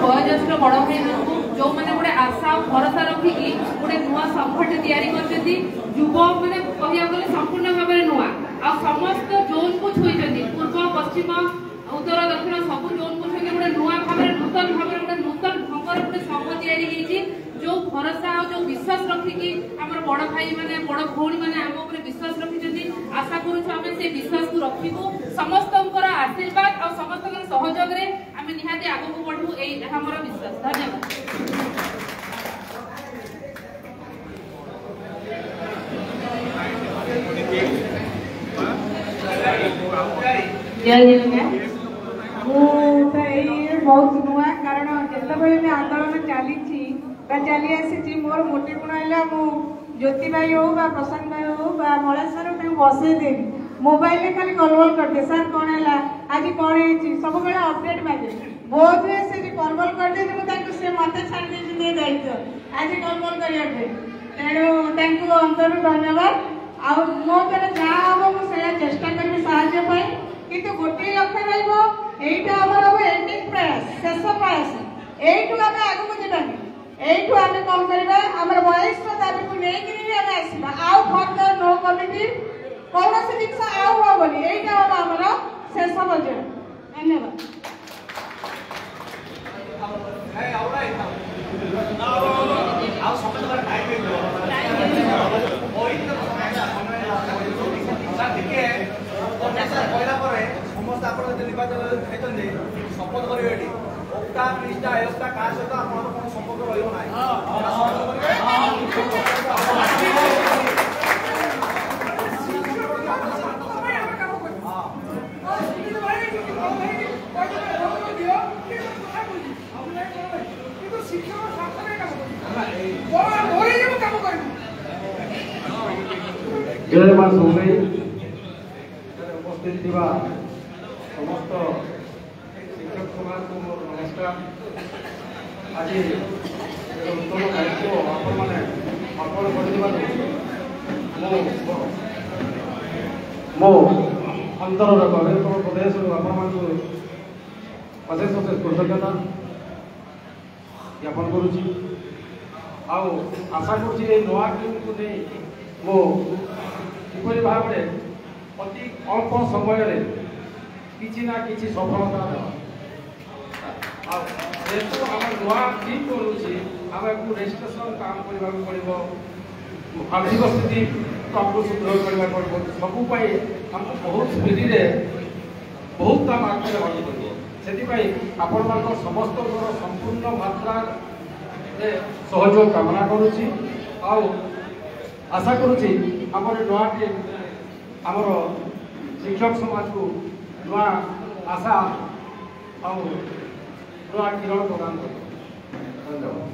वयोज्येष्ठ बड़ भाई मानू जो मैंने गोटे आशा और भरोसा रखिकी गोटे नुआ संघटी तैयारी करछथि युव मैंने कहिया गले संपूर्ण भाव में नुआ आ समस्त जोन को छुईचथि पूर्व पश्चिम उत्तर दक्षिण सब जोन को छुई गोटे नुआ भाव में नूतन ढंगर गोटे संघ तैयारी होईछि जो भरोसा और जो विश्वास रखिकी हमर बड़ भाई माने बड़ भौणी माने हम ऊपर विश्वास रखिछथि आशा करू हम से विश्वास को रखिबू समस्तंकर आशीर्वाद और समस्तंकर सहयोग रे हम निहाती आगु को बढ़ू ए हमर विश्वास। धन्यवाद। बहुत नुआ कारण जिते आंदोलन चली चली आसी मोर गोटे गुण है ज्योति भाई हो प्रशांत भाई हो मलेश्वर बसई देवी मोबाइल खाली कलबल करदे सर कौन है आज कौन है सब बड़े अपडेट मांगे बहुत हुए से कलबल करदे से मत छाड़ी दायित्व आज कलबल करने तेणु अंतर धन्यवाद आ मो द्वारा जहाँ हम मुझे चेष्टा करी साहय किंतु गोटे लक्ष्य रहा हम एंडिंग प्रयास शेष प्रयास यू आम आगे जावानी यू आम कौन करवा आम वरिष्ठ दाबी को लेकिन आसवा आउ फर्दर नो कमिटी कौन सी जिन आनी यहीटा हम आम शेष पर्याय। धन्यवाद। समस्त आप निर्वाचन शपथ करेंगे ओक्टा निष्ठा एस्टा क्या सहित आप संपर्क रहा उपस्थित समस्त शिक्षक समाज को मोर नमस्कार। आज उत्तम दायित्व आपण मैंने अर्पण मो अंतर गभीरतम प्रदेश आपण अशेष अशेष कृतज्ञता ज्ञापन करुच्ची आशा करुच्ची नुआ टीम को नहीं मो किपरि भाव में अति अल्प समय किसी ना किसी सफलता आम नुआ टीम करुच्ची आम को रेजिस्ट्रेशन काम करने पड़ो आर्थिक स्थिति आपको सुदृढ़ करने पड़ो सबूपाई हमको बहुत स्पीड बहुत काम आगे बढ़ी पड़ो से आपण समस्त संपूर्ण मात्रा सहयोग कामना करुच्ची आशा करुच्ची आम नुआ टीम आमर शिक्षक समाज को नुआ आशा नुआ किरण प्रदान कर। धन्यवाद।